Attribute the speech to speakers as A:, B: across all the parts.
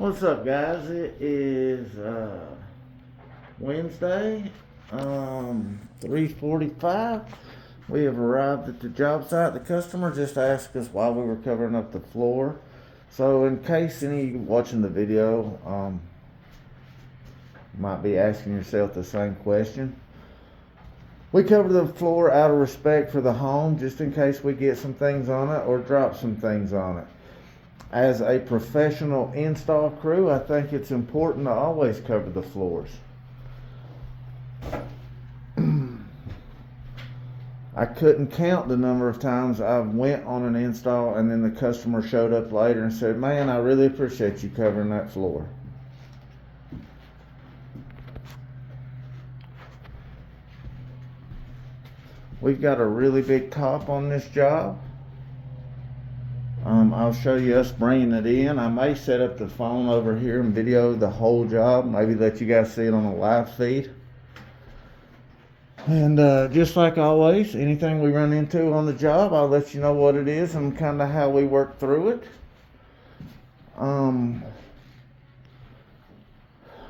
A: What's up, guys? It is Wednesday, 3:45. We have arrived at the job site. The customer just asked us why we were covering up the floor. So in case any watching the video might be asking yourself the same question, we cover the floor out of respect for the home, just in case we get some things on it or drop some things on it. As a professional install crew, I think it's important to always cover the floors. I couldn't count the number of times I went on an install and then the customer showed up later and said, "Man, I really appreciate you covering that floor." We've got a really big top on this job. I'll show you us bringing it in. I may set up the phone over here and video the whole job, maybe let you guys see it on a live feed. And just like always, anything we run into on the job, I'll let you know what it is and kind of how we work through it.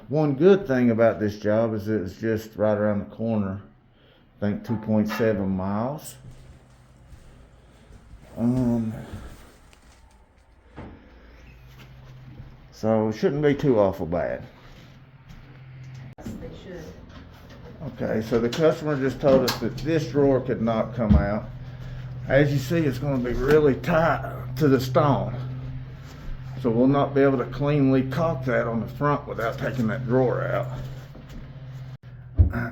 A: One good thing about this job is it's just right around the corner. I think 2.7 miles. So it shouldn't be too awful bad.
B: They should.
A: Okay, so the customer just told us that this drawer could not come out. As you see, it's going to be really tight to the stone. So we'll not be able to cleanly caulk that on the front without taking that drawer out.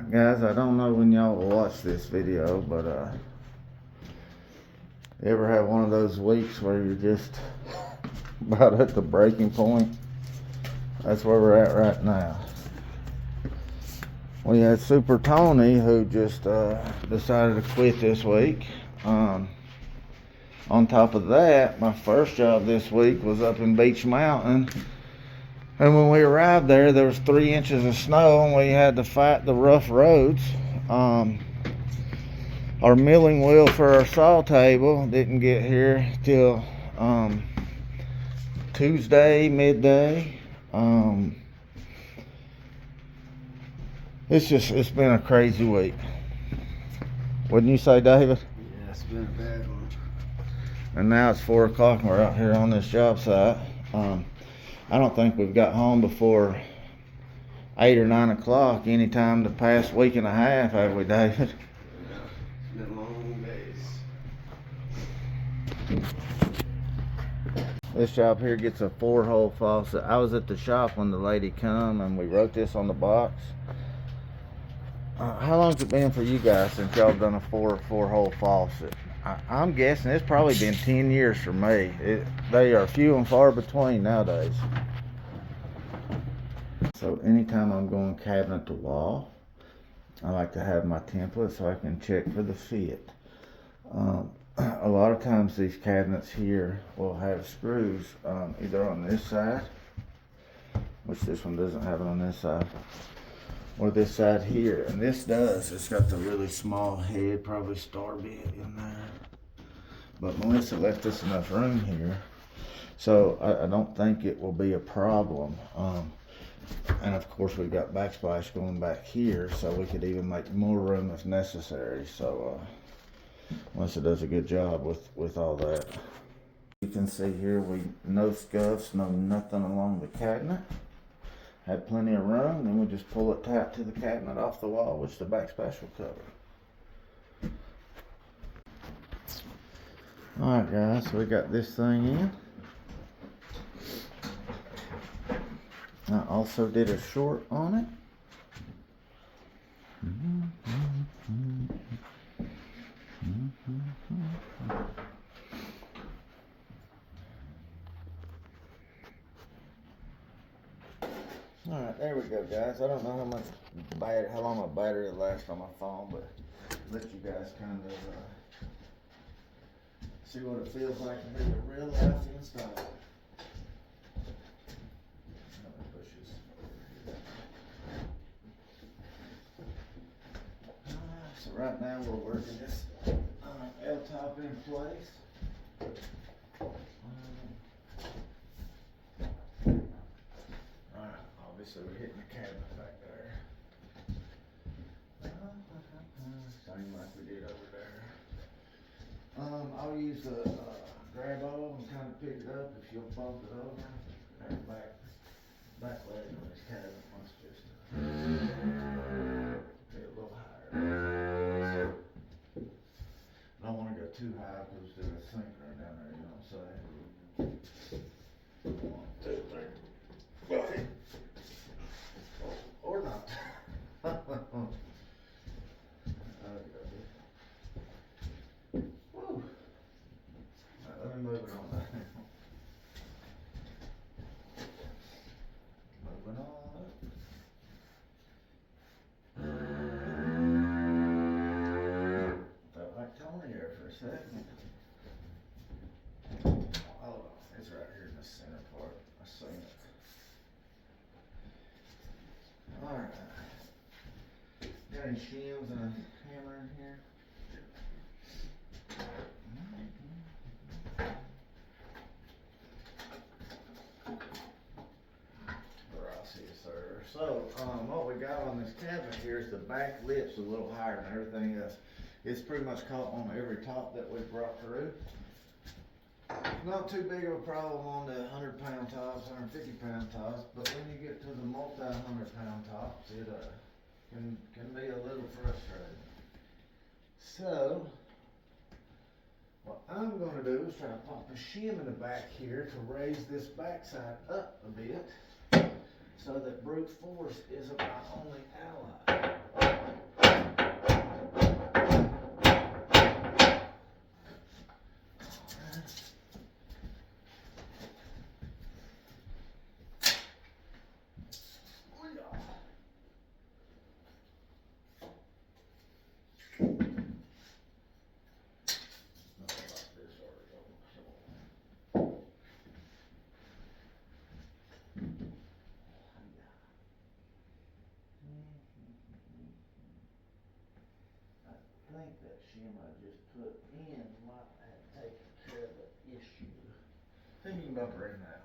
A: Guys, I don't know when y'all will watch this video, but you ever have one of those weeks where you're just about at the breaking point? That's where we're at right now. We had Super Tony, who just decided to quit this week. On top of that, my first job this week was up in Beach Mountain, and when we arrived there was 3 inches of snow and we had to fight the rough roads. Our milling wheel for our saw table didn't get here till Tuesday midday. It's been a crazy week. Wouldn't you say, David?
C: Yeah, it's been a bad one.
A: And now it's 4 o'clock and we're out here on this job site. I don't think we've got home before 8 or 9 o'clock anytime the past week and a half, have we, David?
C: It's been long days.
A: This job here gets a 4-hole faucet. I was at the shop when the lady come and we wrote this on the box. How long's it been for you guys since y'all done a four-hole faucet? I'm guessing it's probably been 10 years for me. They are few and far between nowadays. So anytime I'm going cabinet to wall, I like to have my template so I can check for the fit. A lot of times these cabinets here will have screws either on this side, which this one doesn't have it on this side, or this side here. And this does. It's got the really small head, probably star bit in there. But Melissa left us enough room here, so I don't think it will be a problem. And of course we've got backsplash going back here, so we could even make more room if necessary. So Melissa does a good job with all that. You can see here no scuffs, no nothing along the cabinet. Had plenty of room, then we just pull it tight to the cabinet off the wall, which the backsplash will cover. Alright guys, so we got this thing in. I also did a short on it. Alright, there we go, guys. I don't know how long my battery will last on my phone, but let you guys kind of see what it feels like to do a real life install. So right now we're working this L-top in place. obviously we're hitting the cabinet back there. Same like we did over there. I'll use the grab all and kind of pick it up if you'll bump it over. That back leg on this cabinet must just be a little higher. I don't want to go too high because there's a sinker down there, you know what I'm saying? 1, 2, 3. Got it. Or not. Woo. Let me move it on there. Moving on up. Felt like Tony there for a second. Hold on, it's right here in the center part. I seen it. Alright. Got any shields and a hammer in here? Gracias, sir. So, what we got on this cabinet here is the back lips a little higher than everything else. It's pretty much caught on every top that we've brought through. Not too big of a problem on the 100-pound tops, 150-pound tops, but when you get to the multi-100-pound tops, it can be a little frustrating. So, what I'm going to do is try to pop a shim in the back here to raise this backside up a bit, so that brute force is my only ally. I think that shim I just put in might have taken care of the issue. I think you can bump her in now.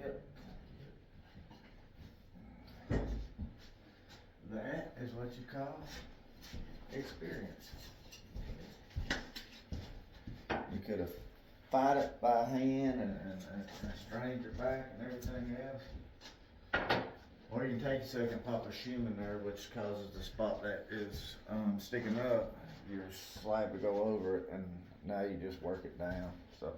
A: Yep. That is what you call experience. You could have fought it by hand and strained your back and everything else. Or you can take a second, pop a shim in there, which causes the spot that is sticking up, your slab to go over it, and now you just work it down. So.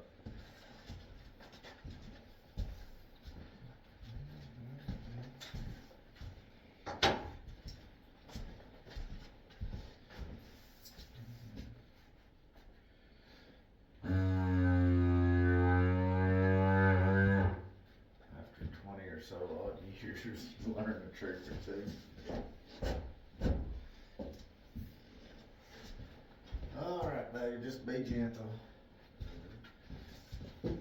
A: So odd years learn a trick or two. Alright, baby, just be gentle. Okay.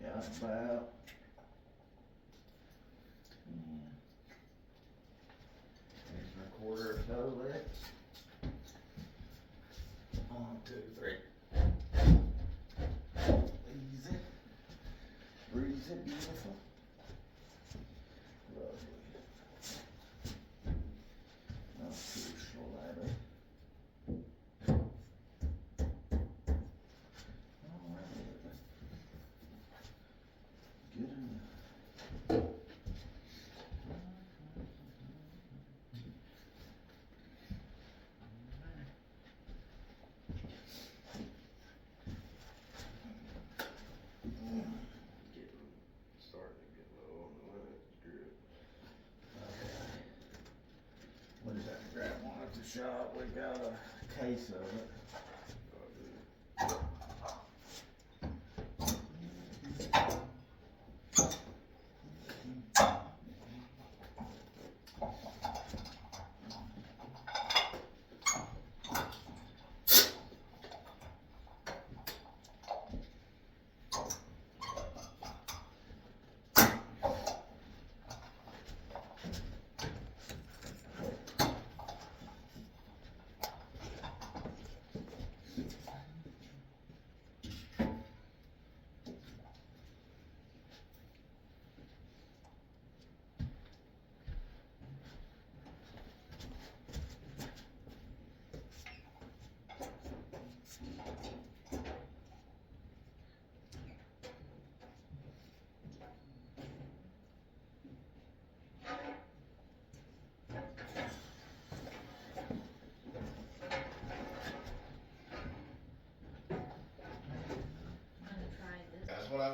A: Got about here's my quarter or so left. 1, 2, 3. Easy. Breezy, beautiful. Lovely. Not too shallow. Alright. Good enough. We'll just have to grab one at the shop. We got a case of it.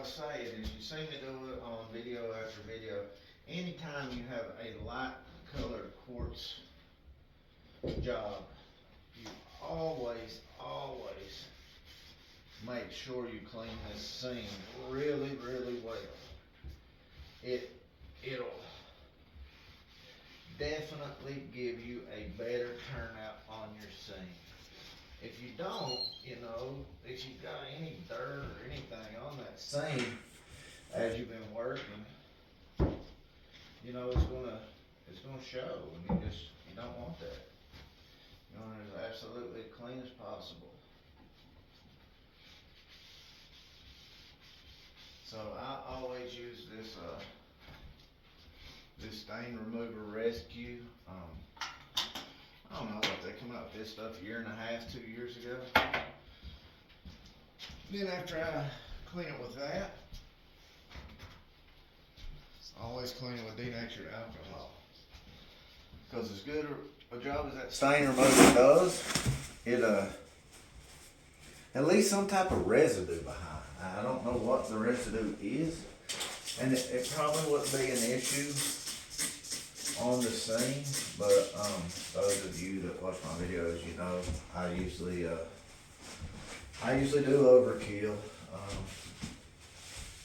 A: say it is, you see me do it on video after video. Anytime you have a light colored quartz job, you always make sure you clean this seam really well. It'll definitely give you a better turnout on your seam. If you don't, if you've got any dirt or anything on that seam as you've been working, it's gonna show, and you don't want that. You want it as absolutely clean as possible. So I always use this stain remover rescue. I don't know what they come out with this stuff a year and a half, 2 years ago. Then after I clean it with that, I always clean it with denatured alcohol. Because as good a job as that stain remover does, it at least some type of residue behind. I don't know what the residue is, and it probably wouldn't be an issue on the seam, but those of you that watch my videos, I usually do overkill.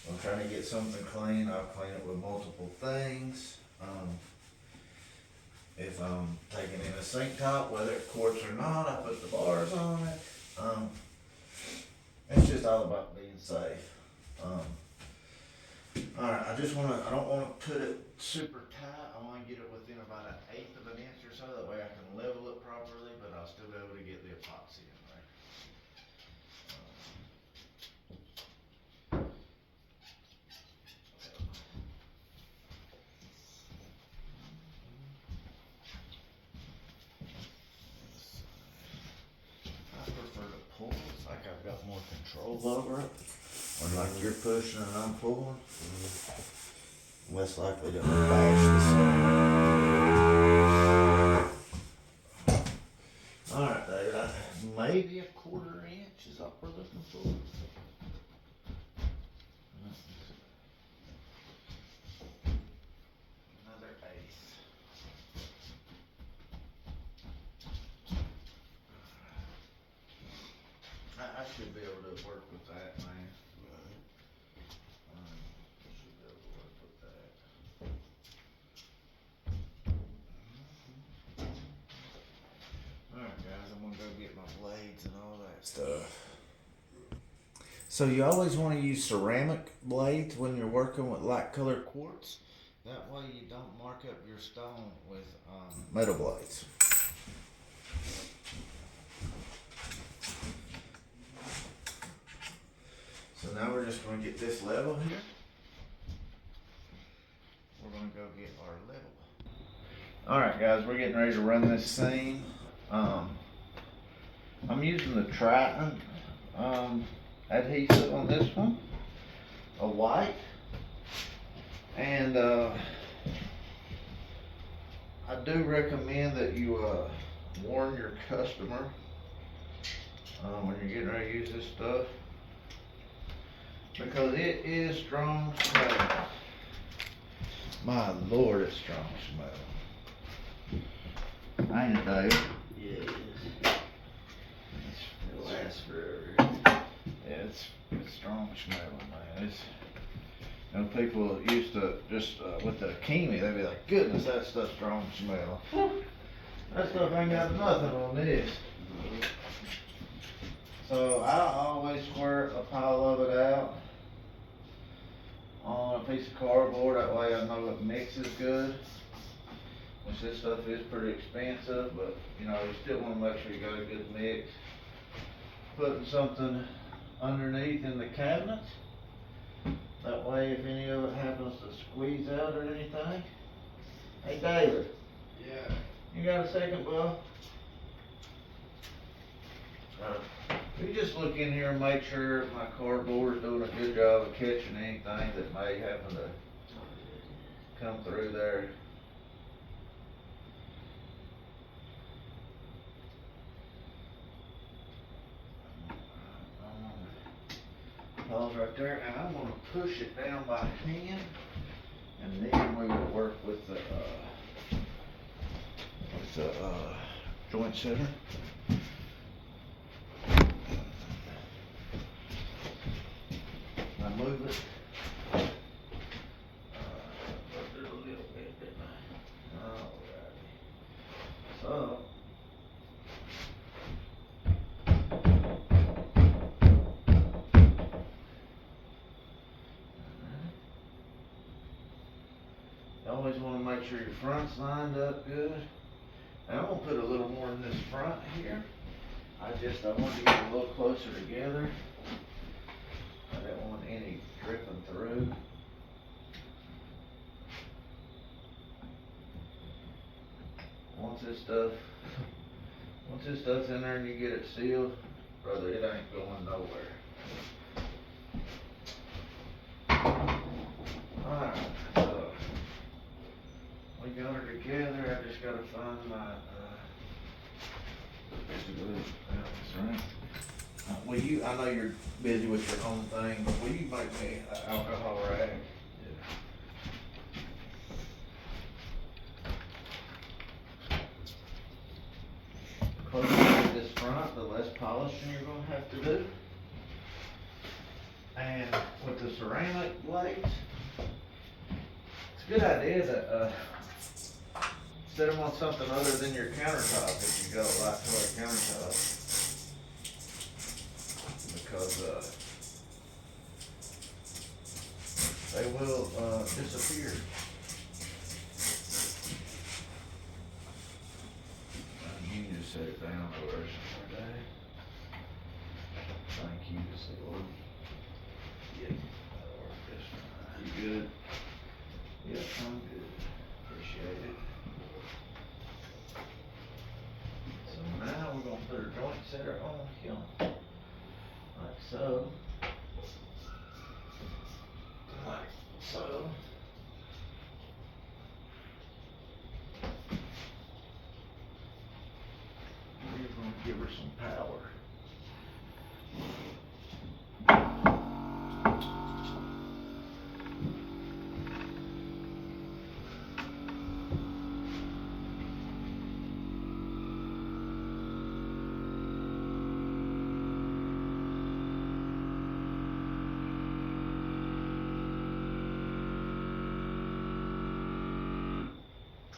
A: I'm trying to get something clean. I'll clean it with multiple things. If I'm taking in a sink top, whether it's quartz or not, I put the bars on it. It's just all about being safe. Alright, I don't want to put it super tight. I want to get it within about 1/8 of an inch or so. That way I can level it properly, but I'll still be able to get the epoxy in there. I prefer to pull. It's like I've got more control over it. When like you're pushing and I'm pulling, less likely to bash the seam. Alright, David, maybe 1/4 inch is what we're looking for. Another 1/8. I should be able to work with that, man. Should be able to work with that. Alright guys, I'm gonna go get my blades and all that stuff. So you always want to use ceramic blades when you're working with light colored quartz. That way you don't mark up your stone with metal blades. So now we're just going to get this level here. We're going to go get our level. Alright guys, we're getting ready to run this seam. I'm using the Triton adhesive on this one, a white, and I do recommend that you warn your customer when you're getting ready to use this stuff, because it is strong smelling. My Lord, it's strong smelling. Ain't it, Dave?
C: Yeah, it is. It lasts forever.
A: Yeah, it's strong smelling, man. People used to just with the Kimi, they'd be like, "Goodness, that stuff's strong smelling." That stuff ain't got nothing on this. So I always squirt a pile of it out on a piece of cardboard. That way I know it mixes good. Which this stuff is pretty expensive, but you still want to make sure you got a good mix. Putting something underneath in the cabinets. That way if any of it happens to squeeze out or anything. Hey David.
C: Yeah.
A: You got a second, bud? You just look in here and make sure my cardboard is doing a good job of catching anything that may happen to come through there. Pause goes right there, and I'm gonna push it down by hand, and then we will work with the joint setter. I move it. Moved it a little bit, didn't I? Alrighty. So. You always want to make sure your front's lined up good. And I'm going to put a little more in this front here. I want to get a little closer together. I don't want any dripping through. Once this stuff's in there and you get it sealed, brother, it ain't going nowhere. Alright, so we got her together. I just gotta find my piece of glue. That's right. I know you're busy with your own thing. Will you make me an alcohol rag? The closer to this front, the less polishing you're gonna have to do. And with the ceramic blades, it's a good idea to set them on something other than your countertop if you go light color countertop. Because they will disappear. You can just set it down for us for a day. Thank you, Lord. Yeah, that'll work just fine. You good? Yep, I'm good. Appreciate it. So now we're gonna put our joint setter on the kiln. Like so. Like so. We're gonna give her some power.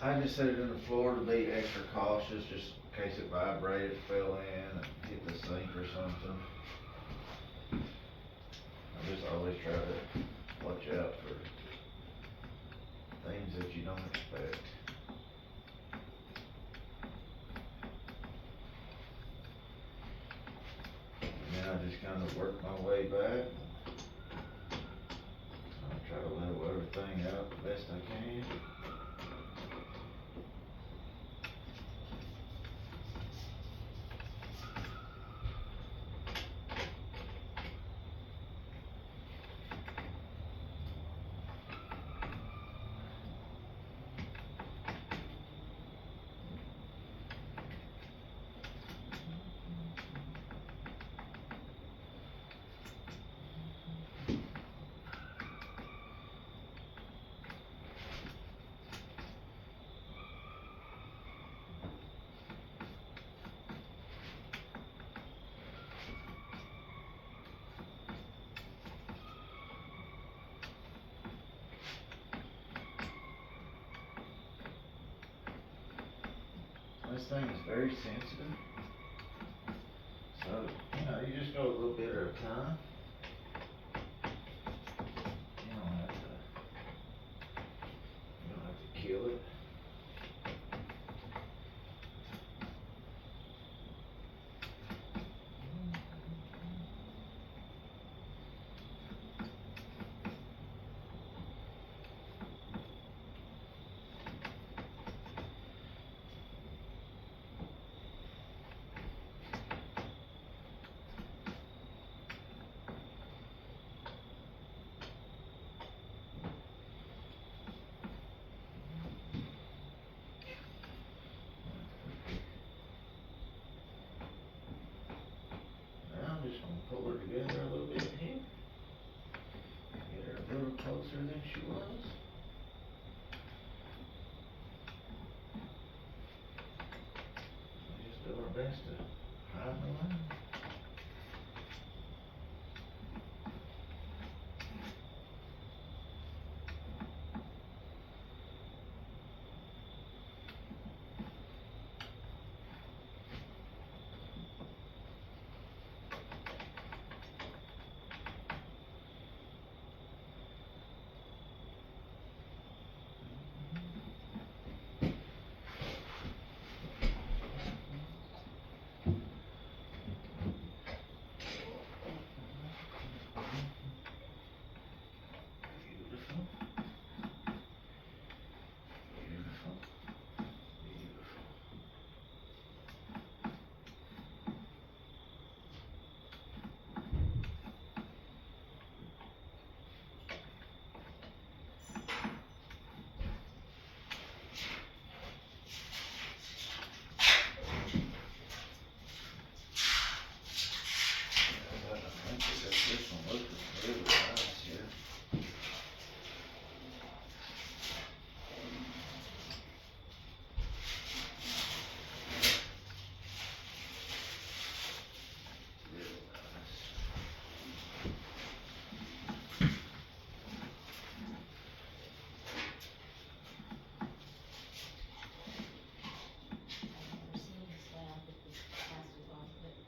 A: I just set it in the floor to be extra cautious, just in case it vibrated, fell in, and hit the sink or something. I just always try to watch out for things that you don't expect. And then I just kind of work my way back. I try to level everything out the best I can. This thing is very sensitive, so you just go a little bit at a time. You don't have to kill it.
C: she was. We just do our best to hide the line. Beautiful. Beautiful. Beautiful. I think that this one looks really nice here. Really nice.
B: I've never seen a slab with this plastic off of it.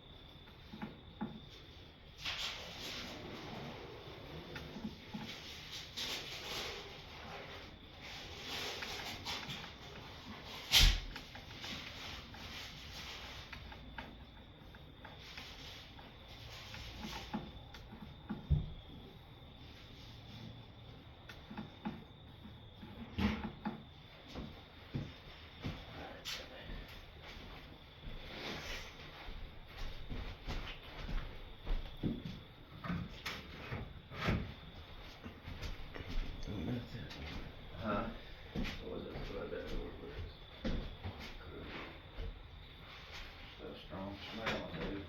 C: Huh? What was it? What that door was? Still strong smell, dude.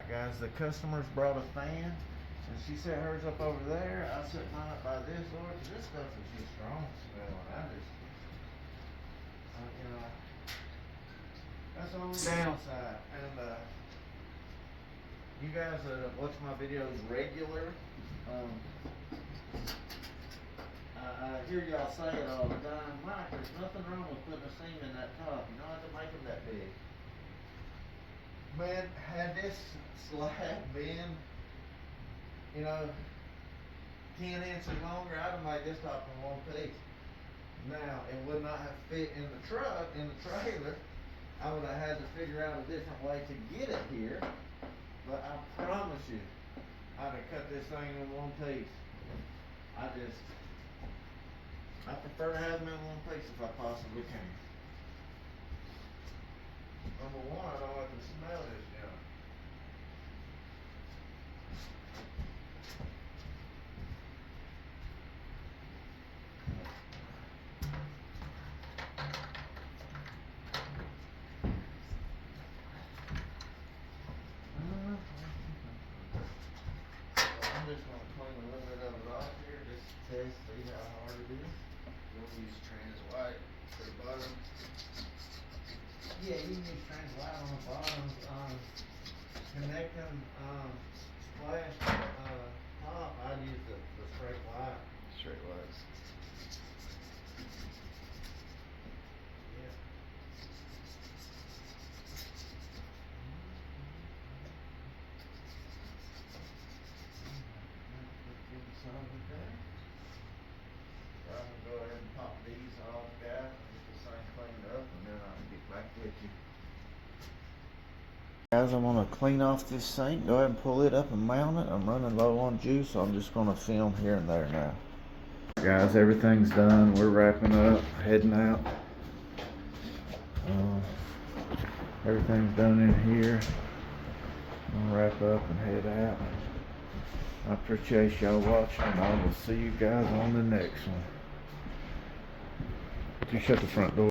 A: Guys, the customers brought a fan, so she set hers up over there. I set mine up by this door, 'cause this stuff is just strong smelling. You know, that's the only downside. And you guys watch my videos regular, I hear y'all say it all the time, Mike, there's nothing wrong with putting a seam in that top, you don't have to make them that big. Man, had this slab been, 10 inches longer, I'd have made this top in one piece. Now, it would not have fit in the truck, in the trailer. I would have had to figure out a different way to get it here. But I promise you, I'd have cut this thing in one piece. I prefer to have them in one piece if I possibly can. Number one, I don't have to smell this junk. I'm just gonna clean a little bit of it off here, just to test, see how hard it is.
C: We'll use trans white for the bottom.
A: Yeah, you can use trans white on the bottom, connect them, splash, top, I'd use the straight white.
C: Straight white.
A: Yeah. I'm gonna go ahead and pop these off, guys, and get this thing cleaned up, and then I can get back with you. Guys, I'm gonna clean off this sink, go ahead and pull it up and mount it. I'm running low on juice, so I'm just gonna film here and there now. Guys, everything's done. We're wrapping up, heading out. Everything's done in here. I'm gonna wrap up and head out. I appreciate y'all watching, and I will see you guys on the next one. You shut the front door.